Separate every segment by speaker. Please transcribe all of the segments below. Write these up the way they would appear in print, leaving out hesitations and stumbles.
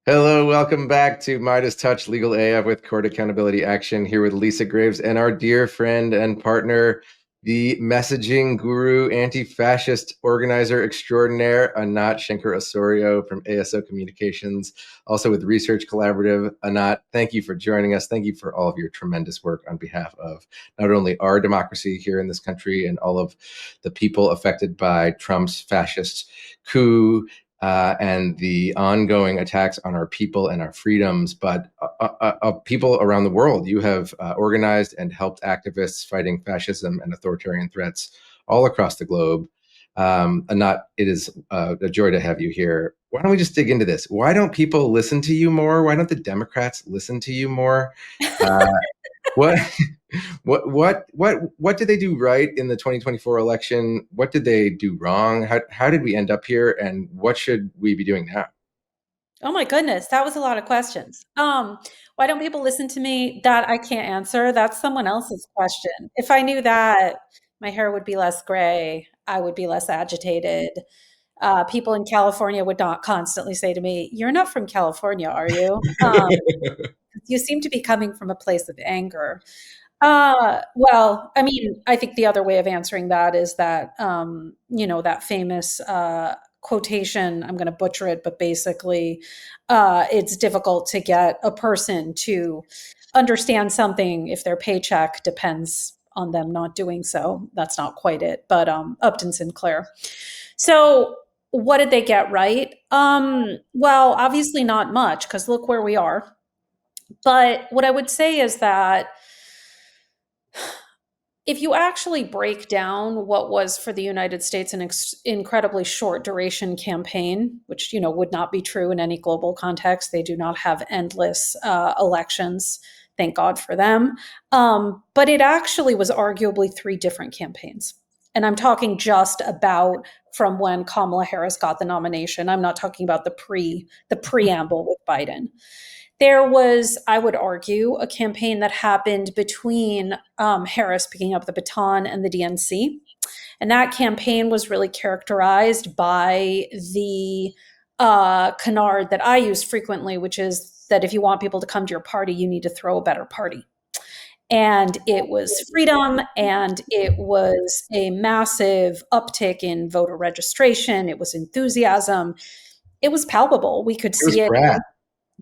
Speaker 1: Hello, welcome back to Midas Touch Legal AF with Court Accountability Action. Here with Lisa Graves and our dear friend and partner, the messaging guru, anti-fascist organizer extraordinaire, Anat Shenker-Osorio from ASO Communications, also with Research Collaborative. Anat, thank you for joining us. Thank you for all of your tremendous work on behalf of not only our democracy here in this country and all of the people affected by Trump's fascist coup and the ongoing attacks on our people and our freedoms, but of people around the world. You have organized and helped activists fighting fascism and authoritarian threats all across the globe. Anat, it is a joy to have you here. Why don't we just dig into this? Why don't people listen to you more? Why don't the Democrats listen to you more? Uh, what what did they do right in the 2024 election? What did they do wrong? How did we end up here? And what should we be doing now?
Speaker 2: Oh my goodness, that was a lot of questions. Why don't people listen to me? That I can't answer. That's someone else's question. If I knew that, my hair would be less gray. I would be less agitated. People in California would not constantly say to me, "You're not from California, are you?" You seem to be coming from a place of anger. Well, I mean, I think the other way of answering that is that, that famous quotation, I'm going to butcher it, but basically, it's difficult to get a person to understand something if their paycheck depends on them not doing so. That's not quite it, but Upton Sinclair. So, what did they get right? Well, obviously not much, because look where we are. But what I would say is that if you actually break down what was for the United States an incredibly short duration campaign, which would not be true in any global context, they do not have endless elections. Thank God for them. But it actually was arguably three different campaigns. And I'm talking just about from when Kamala Harris got the nomination. I'm not talking about the preamble with Biden. There was, I would argue, a campaign that happened between Harris picking up the baton and the DNC. And that campaign was really characterized by the canard that I use frequently, which is that if you want people to come to your party, you need to throw a better party. And it was freedom, and it was a massive uptick in voter registration. It was enthusiasm. It was palpable. We could
Speaker 1: It was
Speaker 2: see it.
Speaker 1: rad.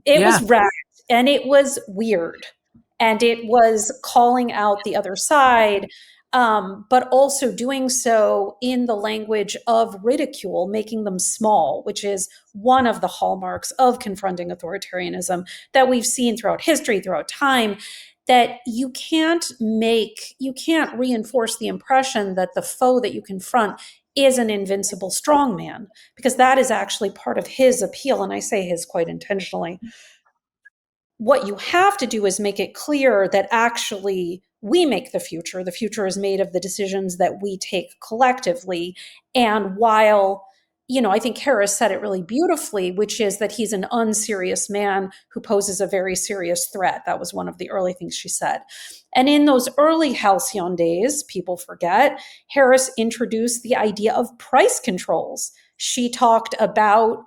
Speaker 2: It
Speaker 3: Yeah.
Speaker 2: was rad and it was weird. And it was calling out the other side, but also doing so in the language of ridicule, making them small, which is one of the hallmarks of confronting authoritarianism that we've seen throughout history, throughout time. That you can't reinforce the impression that the foe that you confront is an invincible strongman, because that is actually part of his appeal. And I say his quite intentionally. What you have to do is make it clear that actually we make the future. The future is made of the decisions that we take collectively. And while, I think Harris said it really beautifully, which is that he's an unserious man who poses a very serious threat. That was one of the early things she said. And in those early halcyon days, people forget, Harris introduced the idea of price controls. She talked about,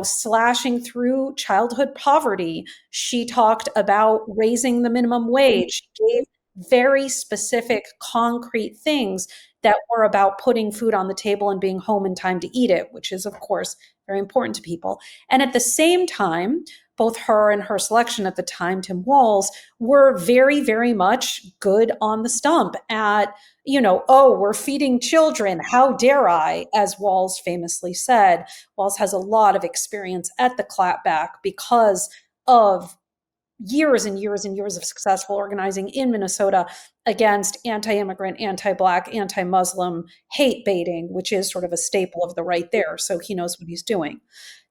Speaker 2: slashing through childhood poverty. She talked about raising the minimum wage. She gave very specific, concrete things that were about putting food on the table and being home in time to eat it, which is, of course, very important to people. And at the same time, both her and her selection at the time, Tim Walz, were very, very much good on the stump at, oh, we're feeding children. How dare I? As Walz famously said. Walz has a lot of experience at the clapback because of years and years and years of successful organizing in Minnesota against anti-immigrant, anti-Black, anti-Muslim hate baiting, which is sort of a staple of the right there. So he knows what he's doing.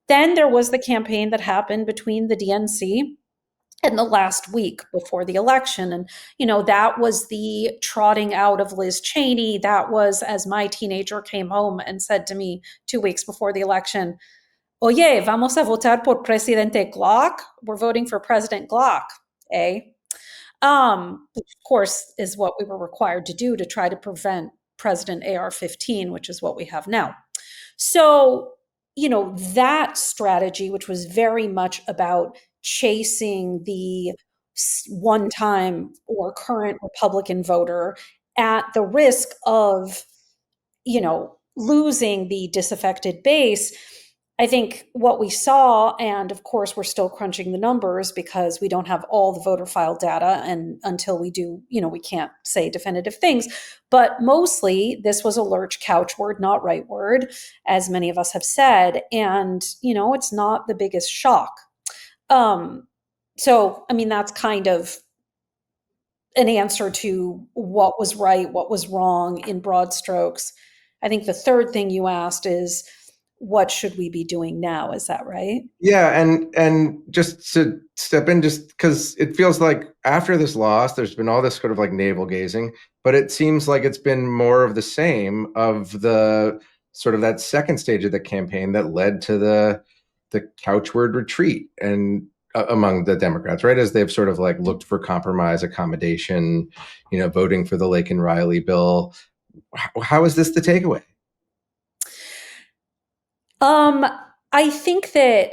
Speaker 2: Then there was the campaign that happened between the DNC and the last week before the election. And, that was the trotting out of Liz Cheney. That was as my teenager came home and said to me 2 weeks before the election, Oye, vamos a votar por Presidente Glock. We're voting for President Glock, eh? Which of course is what we were required to do to try to prevent President AR-15, which is what we have now. So that strategy, which was very much about chasing the one time or current Republican voter at the risk of, losing the disaffected base. I think what we saw, and of course, we're still crunching the numbers because we don't have all the voter file data. And until we do, we can't say definitive things. But mostly, this was a lurch couch word, not right word, as many of us have said. And, it's not the biggest shock. So, I mean, that's kind of an answer to what was right, what was wrong in broad strokes. I think the third thing you asked is, what should we be doing now? Is that right?
Speaker 1: Yeah, and just to step in, just because it feels like after this loss, there's been all this sort of like navel gazing, but it seems like it's been more of the same of the sort of that second stage of the campaign that led to the couchword retreat and among the Democrats, right? As they've sort of like looked for compromise, accommodation, voting for the Lake and Riley bill. How is this the takeaway?
Speaker 2: Um, I think that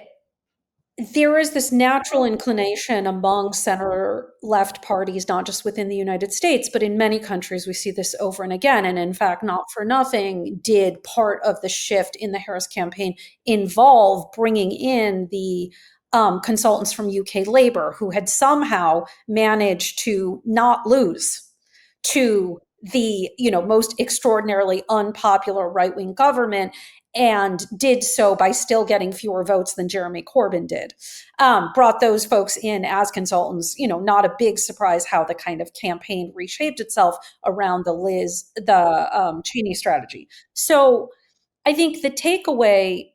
Speaker 2: there is this natural inclination among center left parties, not just within the United States, but in many countries. We see this over and again. And in fact, not for nothing, did part of the shift in the Harris campaign involve bringing in the consultants from UK Labour, who had somehow managed to not lose to the most extraordinarily unpopular right-wing government, and did so by still getting fewer votes than Jeremy Corbyn did. Brought those folks in as consultants. Not a big surprise how the kind of campaign reshaped itself around the Cheney strategy. So I think the takeaway,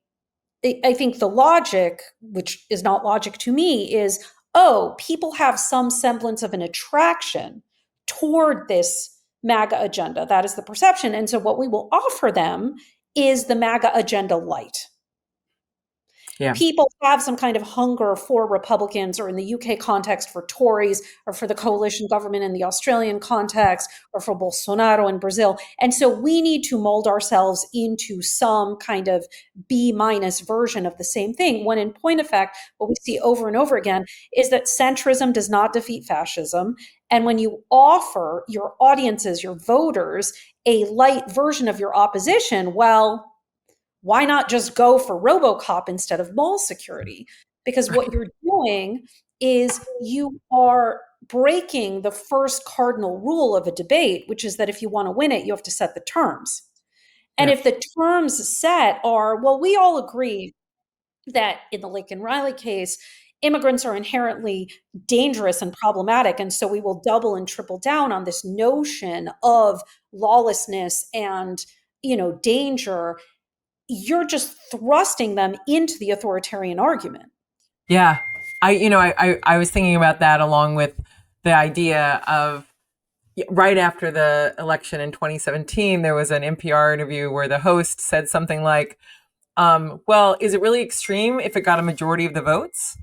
Speaker 2: I think the logic, which is not logic to me, is, oh, people have some semblance of an attraction toward this MAGA agenda. That is the perception. And so what we will offer them is the MAGA agenda light.
Speaker 3: Yeah.
Speaker 2: People have some kind of hunger for Republicans, or in the UK context for Tories, or for the coalition government in the Australian context, or for Bolsonaro in Brazil. And so we need to mold ourselves into some kind of B- version of the same thing, when in point of fact, what we see over and over again is that centrism does not defeat fascism. And when you offer your audiences, your voters, a light version of your opposition, well, why not just go for RoboCop instead of mall security? Because what you're doing is you are breaking the first cardinal rule of a debate, which is that if you want to win it, you have to set the terms. And if the terms set are, well, we all agree that in the Lake and Riley case, immigrants are inherently dangerous and problematic. And so we will double and triple down on this notion of lawlessness and, danger. You're just thrusting them into the authoritarian argument.
Speaker 3: Yeah. I was thinking about that along with the idea of right after the election in 2017, there was an NPR interview where the host said something like, well, is it really extreme if it got a majority of the votes?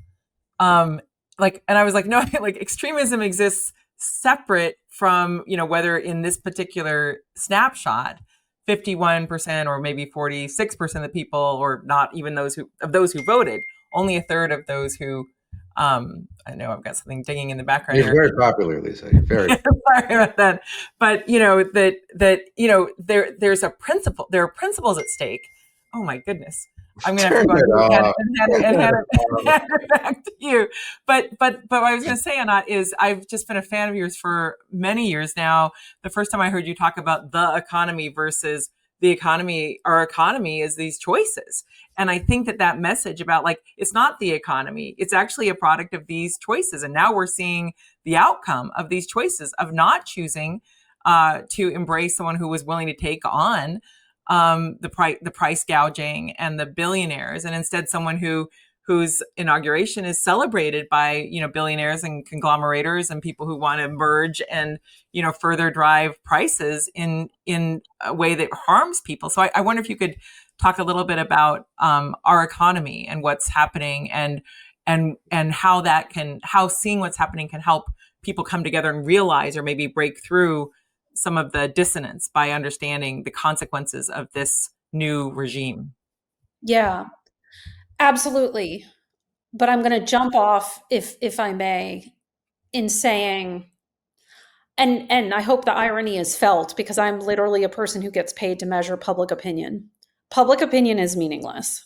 Speaker 3: And I was like, no, like extremism exists separate from, whether in this particular snapshot, 51% or maybe 46% of the people, or not even those who voted, only a third of those who, I know I've got something dinging in the background.
Speaker 1: You're very popular, Lisa. You're very
Speaker 3: sorry about that. But there's a principle. There are principles at stake. Oh my goodness. I'm going to have to go and hand it back to you. But what I was going to say, Anat, is I've just been a fan of yours for many years now. The first time I heard you talk about the economy versus the economy, our economy is these choices. And I think that message about it's not the economy, it's actually a product of these choices. And now we're seeing the outcome of these choices of not choosing to embrace someone who was willing to take on the price gouging and the billionaires, and instead someone whose inauguration is celebrated by billionaires and conglomerators and people who want to merge and further drive prices in a way that harms people. So I wonder if you could talk a little bit about our economy and what's happening, and how seeing what's happening can help people come together and realize, or maybe break through some of the dissonance by understanding the consequences of this new regime.
Speaker 2: Yeah, absolutely. But I'm going to jump off, if I may, in saying, and I hope the irony is felt, because I'm literally a person who gets paid to measure public opinion. Public opinion is meaningless.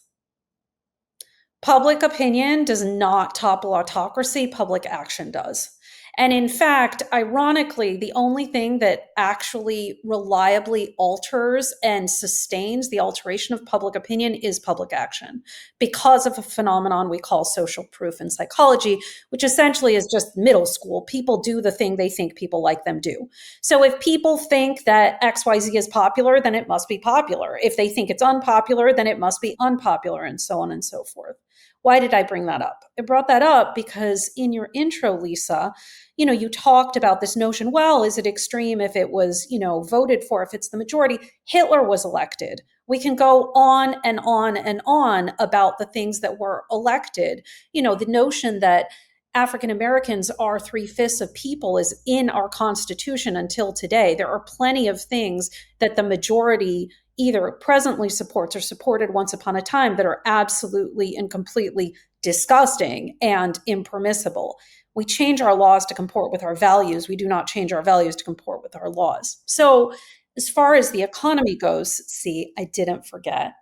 Speaker 2: Public opinion does not topple autocracy, public action does. And in fact, ironically, the only thing that actually reliably alters and sustains the alteration of public opinion is public action, because of a phenomenon we call social proof in psychology, which essentially is just middle school. People do the thing they think people like them do. So if people think that XYZ is popular, then it must be popular. If they think it's unpopular, then it must be unpopular, and so on and so forth. Why did I bring that up? I brought that up because in your intro, Lisa, you talked about this notion, well, is it extreme if it was, voted for, if it's the majority? Hitler was elected. We can go on and on and on about the things that were elected. The notion that African Americans are 3/5 of people is in our Constitution until today. There are plenty of things that the majority either presently supports or supported once upon a time that are absolutely and completely disgusting and impermissible. We change our laws to comport with our values. We do not change our values to comport with our laws. So, as far as the economy goes, see, I didn't forget.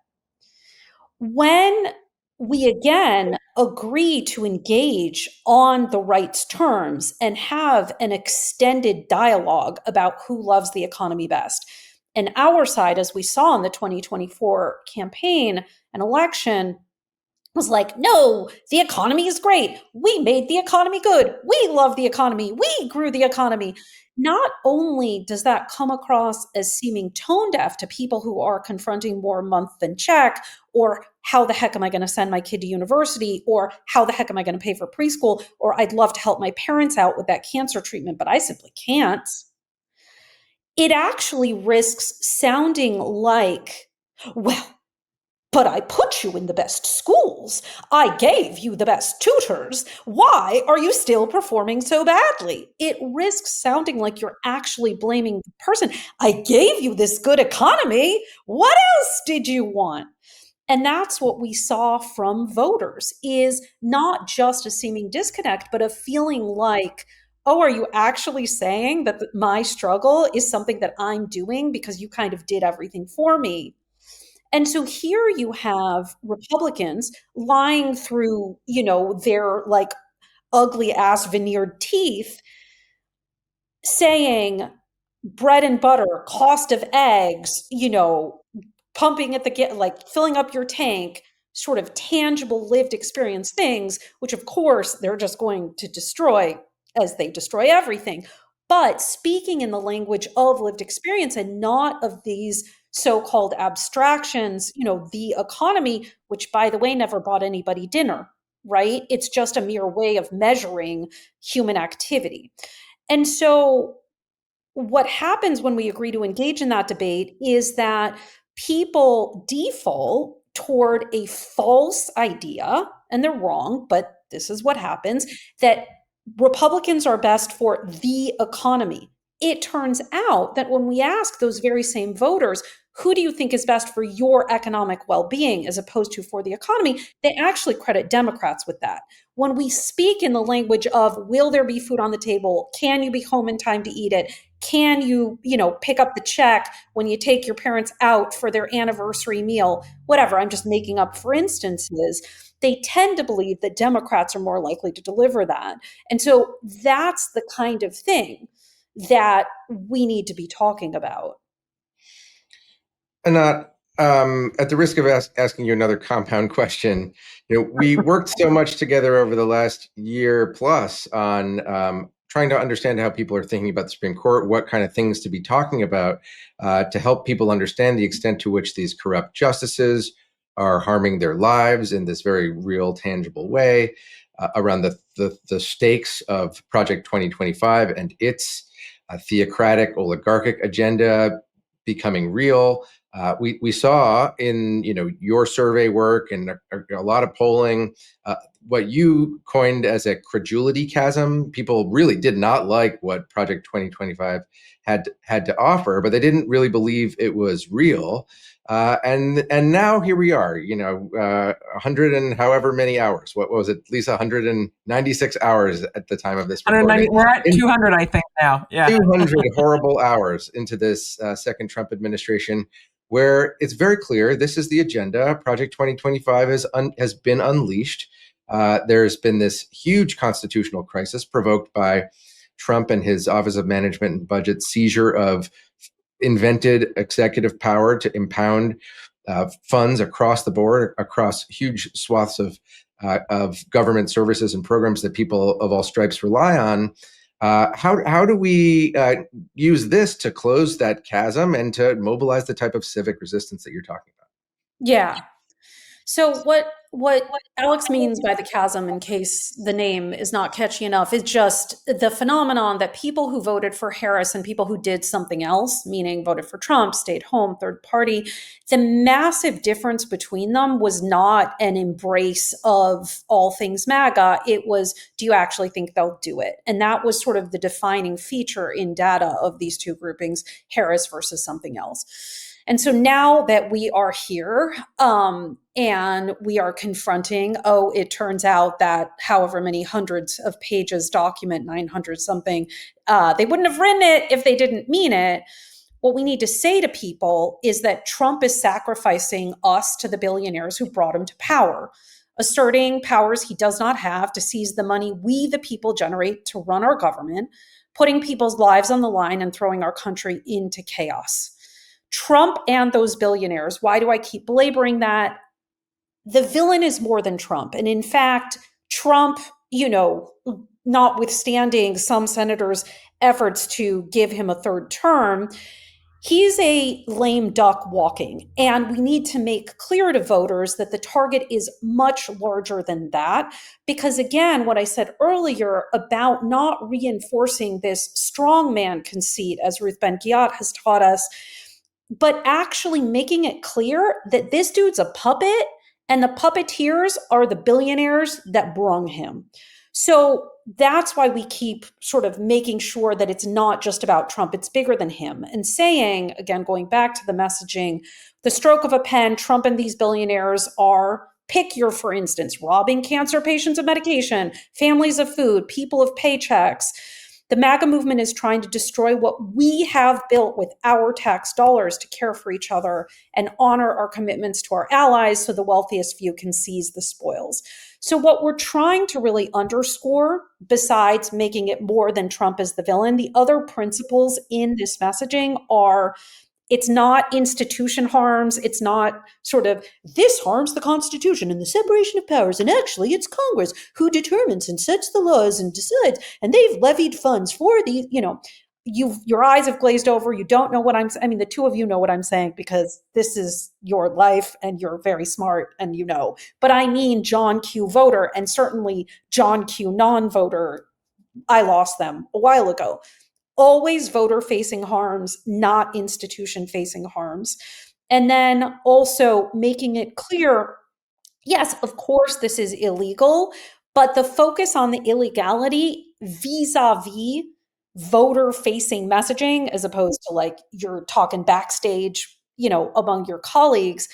Speaker 2: When we again agree to engage on the rights terms and have an extended dialogue about who loves the economy best, and our side, as we saw in the 2024 campaign and election, was like, no, the economy is great. We made the economy good. We love the economy. We grew the economy. Not only does that come across as seeming tone deaf to people who are confronting more month than check, or how the heck am I going to send my kid to university, or how the heck am I going to pay for preschool, or I'd love to help my parents out with that cancer treatment, but I simply can't. It actually risks sounding like, well, but I put you in the best schools. I gave you the best tutors. Why are you still performing so badly? It risks sounding like you're actually blaming the person. I gave you this good economy. What else did you want? And that's what we saw from voters, is not just a seeming disconnect, but a feeling like, oh, are you actually saying that my struggle is something that I'm doing because you kind of did everything for me? And so here you have Republicans lying through, their like ugly ass veneered teeth, saying bread and butter, cost of eggs, pumping at the like filling up your tank, sort of tangible lived experience things, which of course they're just going to destroy as they destroy everything. But speaking in the language of lived experience and not of these so-called abstractions, the economy, which by the way never bought anybody dinner, right? It's just a mere way of measuring human activity. And so what happens when we agree to engage in that debate is that people default toward a false idea, and they're wrong, but this is what happens, that Republicans are best for the economy. It turns out that when we ask those very same voters, who do you think is best for your economic well being as opposed to for the economy, they actually credit Democrats with that. When we speak in the language of, will there be food on the table? Can you be home in time to eat it? Can you, pick up the check when you take your parents out for their anniversary meal? Whatever, I'm just making up for instances. They tend to believe that Democrats are more likely to deliver that. And so that's the kind of thing that we need to be talking about.
Speaker 1: Anat, at the risk of asking you another compound question, we worked so much together over the last year plus on trying to understand how people are thinking about the Supreme Court, what kind of things to be talking about to help people understand the extent to which these corrupt justices are harming their lives in this very real, tangible way, around the stakes of Project 2025 and its theocratic, oligarchic agenda becoming real. We saw in your survey work and a lot of polling what you coined as a credulity chasm. People really did not like what Project 2025 had to offer, but they didn't really believe it was real. And now here we are, 100 and however many hours. What was it? At least 196 hours at the time of this recording.
Speaker 3: We're at 200, I think now. Yeah,
Speaker 1: 200 horrible hours into this second Trump administration, where it's very clear this is the agenda. Project 2025 has been unleashed. There's been this huge constitutional crisis provoked by Trump and his Office of Management and Budget seizure of invented executive power to impound funds across the board, across huge swaths of government services and programs that people of all stripes rely on. How do we use this to close that chasm and to mobilize the type of civic resistance that you're talking about?
Speaker 2: Yeah. So what Alex means by the chasm, in case the name is not catchy enough, is just the phenomenon that people who voted for Harris and people who did something else, meaning voted for Trump, stayed home, third party, the massive difference between them was not an embrace of all things MAGA. It was, do you actually think they'll do it? And that was sort of the defining feature in data of these two groupings, Harris versus something else. And so now that we are here and we are confronting, it turns out that however many hundreds of pages document, 900 something, they wouldn't have written it if they didn't mean it. What we need to say to people is that Trump is sacrificing us to the billionaires who brought him to power, asserting powers he does not have to seize the money we, the people, generate to run our government, putting people's lives on the line and throwing our country into chaos. Trump and those billionaires, why do I keep belaboring that? The villain is more than Trump. And in fact, Trump, notwithstanding some senators' efforts to give him a third term, he's a lame duck walking. And we need to make clear to voters that the target is much larger than that. Because again, what I said earlier about not reinforcing this strongman conceit, as Ruth Ben-Ghiat has taught us, but actually making it clear that this dude's a puppet and the puppeteers are the billionaires that brung him. So that's why we keep sort of making sure that it's not just about Trump, it's bigger than him. And saying, again, going back to the messaging, the stroke of a pen, Trump and these billionaires are, pick your, for instance, robbing cancer patients of medication, families of food, people of paychecks. The MAGA movement is trying to destroy what we have built with our tax dollars to care for each other and honor our commitments to our allies so the wealthiest few can seize the spoils. So what we're trying to really underscore, besides making it more than Trump as the villain, the other principles in this messaging are, it's not institution harms. It's not sort of, this harms the Constitution and the separation of powers. And actually, it's Congress who determines and sets the laws and decides. And they've levied funds for the, your eyes have glazed over. You don't know what the two of you know what I'm saying because this is your life and you're very smart and you know. But I mean John Q voter and certainly John Q non-voter. I lost them a while ago. Always voter-facing harms, not institution-facing harms. And then also making it clear, yes, of course, this is illegal, but the focus on the illegality vis-a-vis voter-facing messaging, as opposed to like you're talking backstage, among your colleagues,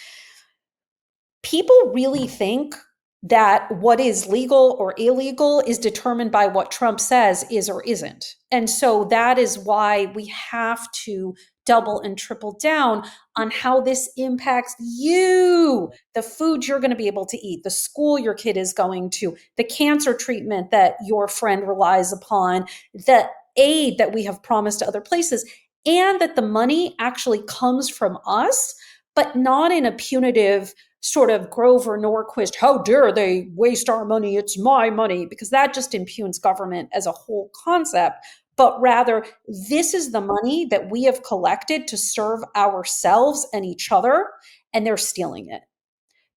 Speaker 2: people really think that what is legal or illegal is determined by what Trump says is or isn't. And so that is why we have to double and triple down on how this impacts you, the food you're going to be able to eat, the school your kid is going to, the cancer treatment that your friend relies upon, the aid that we have promised to other places, and that the money actually comes from us, but not in a punitive sort of Grover Norquist, how dare they waste our money, it's my money, because that just impugns government as a whole concept, but rather this is the money that we have collected to serve ourselves and each other, and they're stealing it.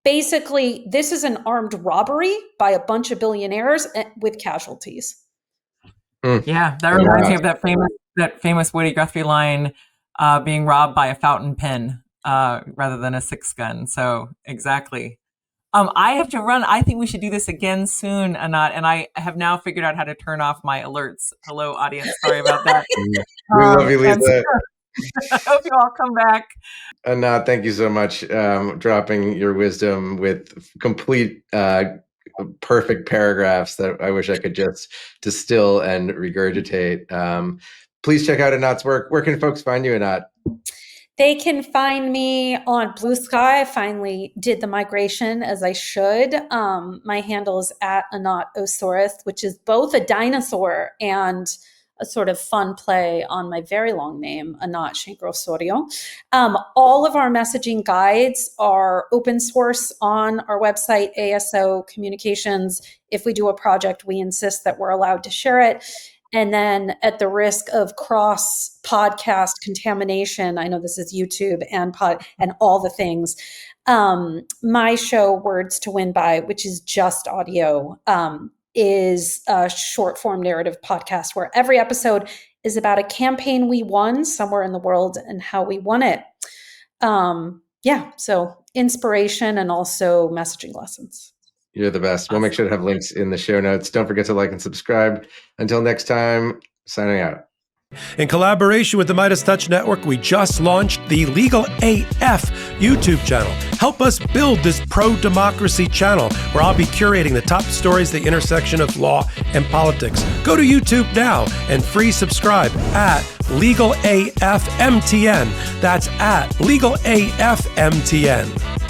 Speaker 2: Basically, this is an armed robbery by a bunch of billionaires with casualties.
Speaker 3: Yeah, that reminds me of that famous Woody Guthrie line, being robbed by a fountain pen rather than a six gun. So exactly. I have to run. I think we should do this again soon, Anat. And I have now figured out how to turn off my alerts. Hello, audience. Sorry about that.
Speaker 1: We love you, Lisa.
Speaker 3: I hope you all come back.
Speaker 1: Anat, thank you so much, dropping your wisdom with complete, perfect paragraphs that I wish I could just distill and regurgitate. Please check out Anat's work. Where can folks find you, Anat?
Speaker 2: They can find me on Blue Sky. I finally did the migration as I should. My handle is at Anat Shenker-Osorio, which is both a dinosaur and a sort of fun play on my very long name, Anat Shenker-Osorio. All of our messaging guides are open source on our website, ASO Communications. If we do a project, we insist that we're allowed to share it. And then at the risk of cross podcast contamination, I know this is YouTube and all the things. My show, Words to Win By, which is just audio, is a short form narrative podcast where every episode is about a campaign we won somewhere in the world and how we won it. So inspiration and also messaging lessons.
Speaker 1: You're the best. We'll make sure to have links in the show notes. Don't forget to like and subscribe. Until next time, signing out.
Speaker 4: In collaboration with the Midas Touch Network, we just launched the Legal AF YouTube channel. Help us build this pro-democracy channel where I'll be curating the top stories at the intersection of law and politics. Go to YouTube now and free subscribe at Legal AF MTN. That's at Legal AF MTN.